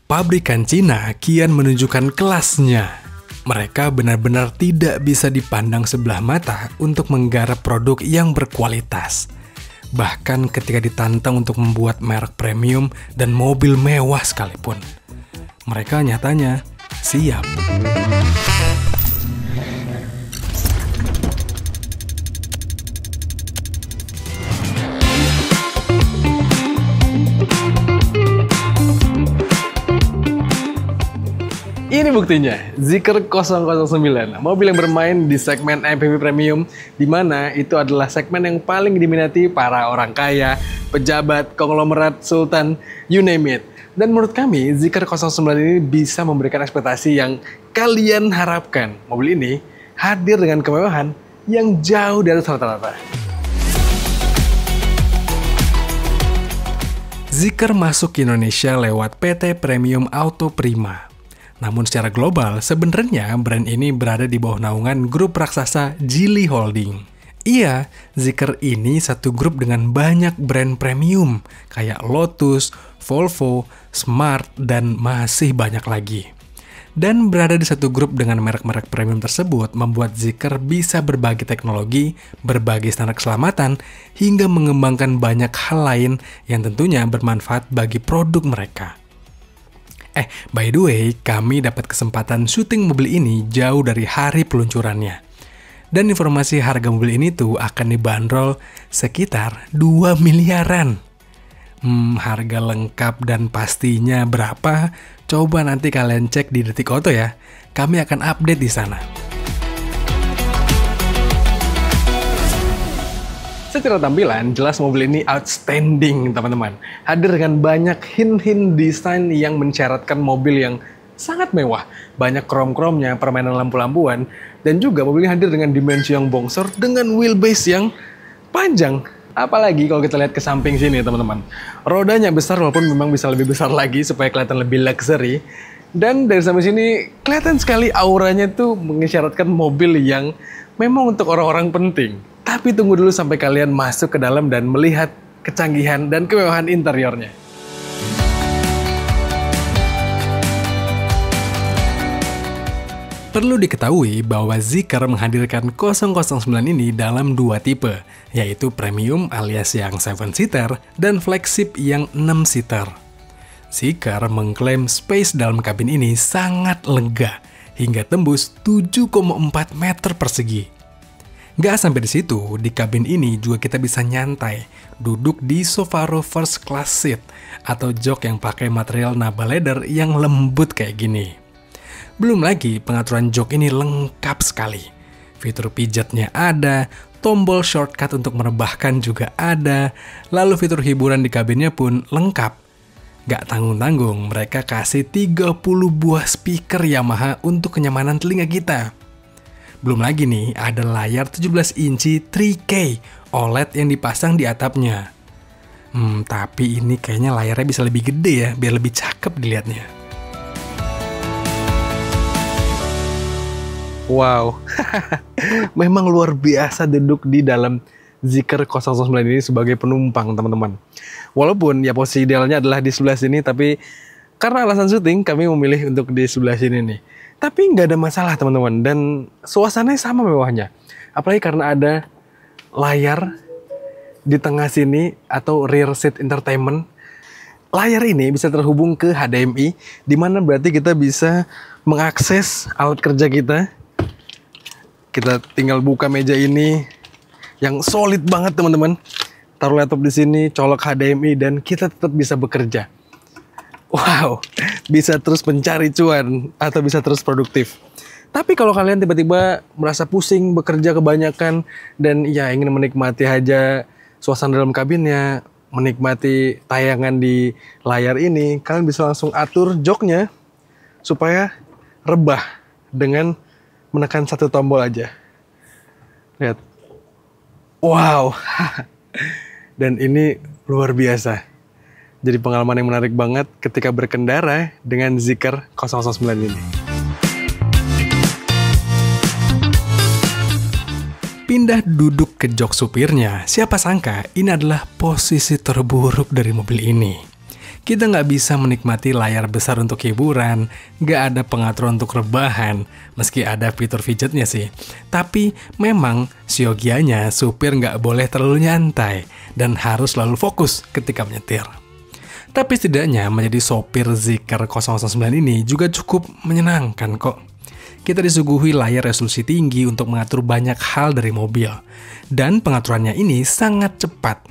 Pabrikan Cina kian menunjukkan kelasnya. Mereka benar-benar tidak bisa dipandang sebelah mata untuk menggarap produk yang berkualitas. Bahkan ketika ditantang untuk membuat merek premium dan mobil mewah sekalipun, mereka nyatanya siap. Ini buktinya, Zeekr 009, mobil yang bermain di segmen MPV Premium, di mana itu adalah segmen yang paling diminati para orang kaya, pejabat, konglomerat, sultan, you name it. Dan menurut kami, Zeekr 009 ini bisa memberikan ekspektasi yang kalian harapkan. Mobil ini hadir dengan kemewahan yang jauh dari rata-rata. Zeekr masuk ke Indonesia lewat PT Premium Auto Prima. Namun secara global, sebenarnya brand ini berada di bawah naungan grup raksasa Geely Holding. Iya, Zeekr ini satu grup dengan banyak brand premium, kayak Lotus, Volvo, Smart, dan masih banyak lagi. Dan berada di satu grup dengan merek-merek premium tersebut membuat Zeekr bisa berbagi teknologi, berbagi standar keselamatan, hingga mengembangkan banyak hal lain yang tentunya bermanfaat bagi produk mereka. By the way, kami dapat kesempatan syuting mobil ini jauh dari hari peluncurannya. Dan informasi harga mobil ini tuh akan dibanderol sekitar 2 miliaran. Harga lengkap dan pastinya berapa? Coba nanti kalian cek di Detik Auto ya. Kami akan update di sana. Secara tampilan, jelas mobil ini outstanding, teman-teman. Hadir dengan banyak hint-hint desain yang mencaratkan mobil yang sangat mewah. Banyak krom-kromnya, permainan lampu-lampuan, dan juga mobil ini hadir dengan dimensi yang bongsor dengan wheelbase yang panjang. Apalagi kalau kita lihat ke samping sini, teman-teman. Rodanya besar walaupun memang bisa lebih besar lagi supaya kelihatan lebih luxury. Dan dari sampai sini, kelihatan sekali auranya tuh mengisyaratkan mobil yang memang untuk orang-orang penting. Tapi tunggu dulu sampai kalian masuk ke dalam dan melihat kecanggihan dan kemewahan interiornya. Perlu diketahui bahwa Zeekr menghadirkan 009 ini dalam dua tipe, yaitu premium alias yang 7-seater dan flagship yang 6-seater. Zeekr mengklaim space dalam kabin ini sangat lega, hingga tembus 7,4 meter persegi. Gak sampai di situ, di kabin ini juga kita bisa nyantai, duduk di Sofaro First Class Seat atau jok yang pakai material Napa leather yang lembut kayak gini. Belum lagi pengaturan jok ini lengkap sekali. Fitur pijatnya ada, tombol shortcut untuk merebahkan juga ada, lalu fitur hiburan di kabinnya pun lengkap. Gak tanggung-tanggung, mereka kasih 30 buah speaker Yamaha untuk kenyamanan telinga kita. Belum lagi nih, ada layar 17 inci 3K OLED yang dipasang di atapnya. Tapi ini kayaknya layarnya bisa lebih gede ya, biar lebih cakep dilihatnya. Wow, memang luar biasa duduk di dalam Zeekr 009 ini sebagai penumpang, teman-teman. Walaupun ya posisi idealnya adalah di sebelah sini, tapi karena alasan syuting kami memilih untuk di sebelah sini nih. Tapi nggak ada masalah, teman-teman, dan suasananya sama mewahnya. Apalagi karena ada layar di tengah sini atau rear seat entertainment. Layar ini bisa terhubung ke HDMI, di mana berarti kita bisa mengakses alat kerja kita. Kita tinggal buka meja ini yang solid banget, teman-teman. Taruh laptop di sini, colok HDMI, dan kita tetap bisa bekerja. Wow, bisa terus mencari cuan atau bisa terus produktif. Tapi kalau kalian tiba-tiba merasa pusing, bekerja kebanyakan, dan ya ingin menikmati aja suasana dalam kabinnya, menikmati tayangan di layar ini, kalian bisa langsung atur joknya supaya rebah dengan menekan satu tombol aja. Lihat. Wow. Dan ini luar biasa. Jadi pengalaman yang menarik banget ketika berkendara dengan Zeekr 009 ini. Pindah duduk ke jok supirnya, siapa sangka ini adalah posisi terburuk dari mobil ini. Kita nggak bisa menikmati layar besar untuk hiburan, nggak ada pengaturan untuk rebahan, meski ada fitur fidgetnya sih. Tapi memang siogianya supir nggak boleh terlalu nyantai dan harus selalu fokus ketika menyetir. Tapi setidaknya menjadi sopir Zeekr 009 ini juga cukup menyenangkan kok. Kita disuguhi layar resolusi tinggi untuk mengatur banyak hal dari mobil. Dan pengaturannya ini sangat cepat.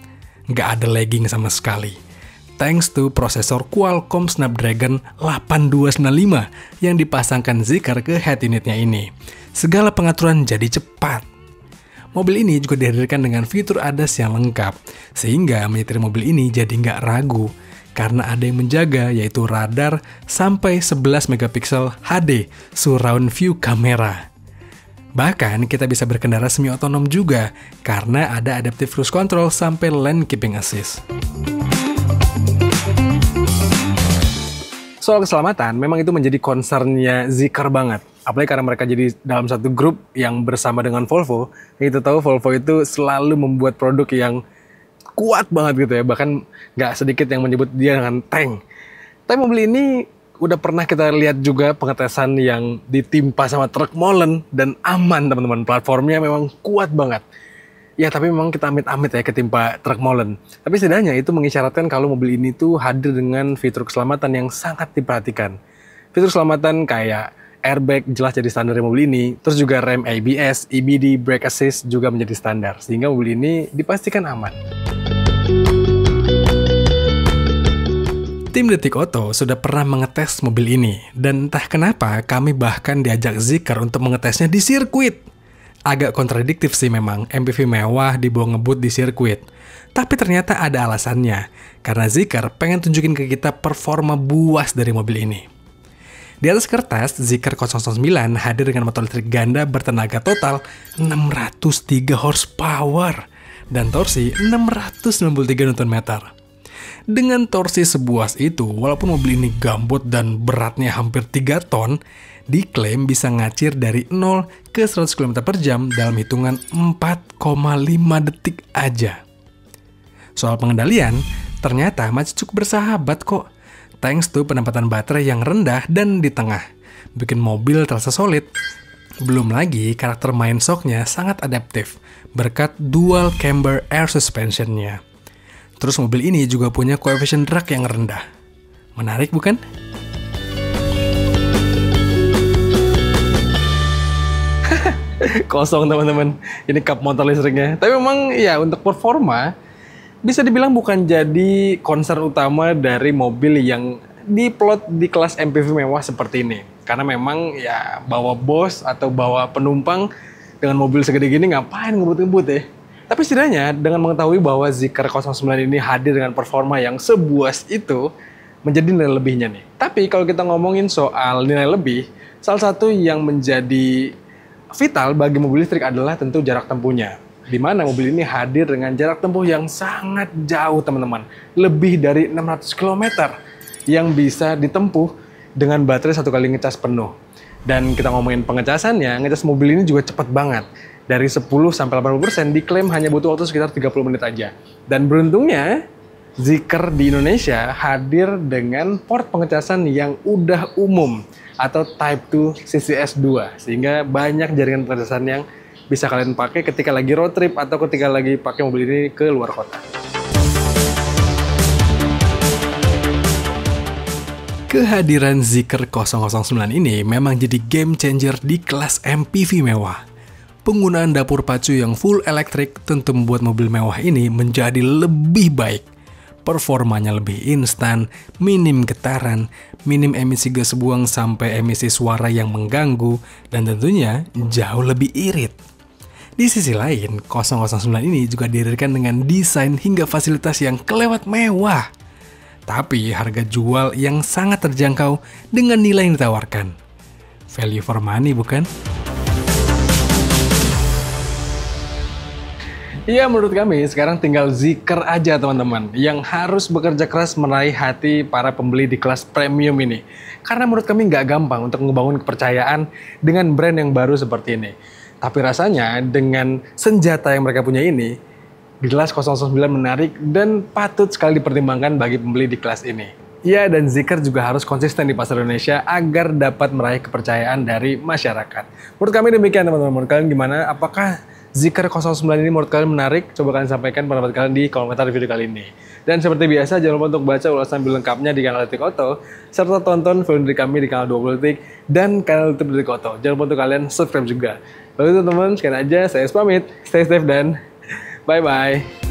Nggak ada lagging sama sekali. Thanks to prosesor Qualcomm Snapdragon 8295 yang dipasangkan Zeekr ke head unitnya ini. Segala pengaturan jadi cepat. Mobil ini juga dihadirkan dengan fitur ADAS yang lengkap, sehingga menyetir mobil ini jadi nggak ragu. Karena ada yang menjaga, yaitu radar sampai 11 megapiksel HD surround view kamera. Bahkan kita bisa berkendara semi otonom juga, karena ada adaptive cruise control sampai lane keeping assist. Soal keselamatan, memang itu menjadi concernnya Zeekr banget. Apalagi karena mereka jadi dalam satu grup yang bersama dengan Volvo. Kita tahu Volvo itu selalu membuat produk yang kuat banget gitu ya, bahkan nggak sedikit yang menyebut dia dengan tank. Tapi mobil ini udah pernah kita lihat juga pengetesan yang ditimpa sama truk molen dan aman teman-teman, platformnya memang kuat banget. Ya tapi memang kita amit-amit ya ketimpa truk molen. Tapi setidaknya itu mengisyaratkan kalau mobil ini tuh hadir dengan fitur keselamatan yang sangat diperhatikan. Fitur keselamatan kayak airbag jelas jadi standar mobil ini, terus juga rem ABS, EBD, brake assist juga menjadi standar, sehingga mobil ini dipastikan aman. Tim Detik Auto sudah pernah mengetes mobil ini, dan entah kenapa kami bahkan diajak Zeekr untuk mengetesnya di sirkuit. Agak kontradiktif sih memang, MPV mewah dibawa ngebut di sirkuit. Tapi ternyata ada alasannya, karena Zeekr pengen tunjukin ke kita performa buas dari mobil ini. Di atas kertas, Zeekr 009 hadir dengan motor listrik ganda bertenaga total 603 horsepower dan torsi 693 Nm. Dengan torsi sebuas itu, walaupun mobil ini gambut dan beratnya hampir 3 ton, diklaim bisa ngacir dari 0 ke 100 km per jam dalam hitungan 4,5 detik aja. Soal pengendalian, ternyata masih cukup bersahabat kok. Thanks to penempatan baterai yang rendah dan di tengah, bikin mobil terasa solid. Belum lagi karakter main shocknya sangat adaptif, berkat dual camber air suspensionnya. Terus mobil ini juga punya koefisien drag yang rendah. Menarik bukan? Kosong teman-teman, ini kap motor listriknya. Tapi memang ya untuk performa, bisa dibilang bukan jadi concern utama dari mobil yang diplot di kelas MPV mewah seperti ini. Karena memang ya bawa bos atau bawa penumpang dengan mobil segede gini ngapain ngebut-ngebut ya. Tapi setidaknya dengan mengetahui bahwa Zeekr 009 ini hadir dengan performa yang sebuas itu, menjadi nilai lebihnya nih. Tapi kalau kita ngomongin soal nilai lebih, salah satu yang menjadi vital bagi mobil listrik adalah tentu jarak tempuhnya. Di mana mobil ini hadir dengan jarak tempuh yang sangat jauh teman-teman. Lebih dari 600 km yang bisa ditempuh dengan baterai satu kali ngecas penuh. Dan kita ngomongin pengecasannya, ngecas mobil ini juga cepat banget. Dari 10 sampai 80% diklaim hanya butuh waktu sekitar 30 menit aja. Dan beruntungnya, Zeekr di Indonesia hadir dengan port pengecasan yang udah umum atau Type 2 CCS 2. Sehingga banyak jaringan pengecasan yang bisa kalian pakai ketika lagi road trip atau ketika lagi pakai mobil ini ke luar kota. Kehadiran Zeekr 009 ini memang jadi game changer di kelas MPV mewah. Penggunaan dapur pacu yang full elektrik tentu membuat mobil mewah ini menjadi lebih baik. Performanya lebih instan, minim getaran, minim emisi gas buang sampai emisi suara yang mengganggu, dan tentunya jauh lebih irit. Di sisi lain, 009 ini juga dihadirkan dengan desain hingga fasilitas yang kelewat mewah. Tapi harga jual yang sangat terjangkau dengan nilai yang ditawarkan. Value for money bukan? Iya, menurut kami sekarang tinggal Zeekr aja teman-teman yang harus bekerja keras meraih hati para pembeli di kelas premium ini. Karena menurut kami nggak gampang untuk ngebangun kepercayaan dengan brand yang baru seperti ini. Tapi rasanya dengan senjata yang mereka punya ini, jelas 009 menarik dan patut sekali dipertimbangkan bagi pembeli di kelas ini. Ya, dan Zikr juga harus konsisten di pasar Indonesia agar dapat meraih kepercayaan dari masyarakat. Menurut kami demikian teman-teman. Menurut kalian gimana? Apakah Zikr 09 ini menurut kalian menarik? Coba kalian sampaikan pendapat kalian di komentar video kali ini. Dan seperti biasa, jangan lupa untuk baca ulasan lebih lengkapnya di kanal Detik Oto, serta tonton film dari kami di kanal 20 Detik dan kanal YouTube Detik Oto. Jangan lupa untuk kalian subscribe juga. Lalu teman-teman, sekian aja. Saya pamit. Stay safe dan bye-bye.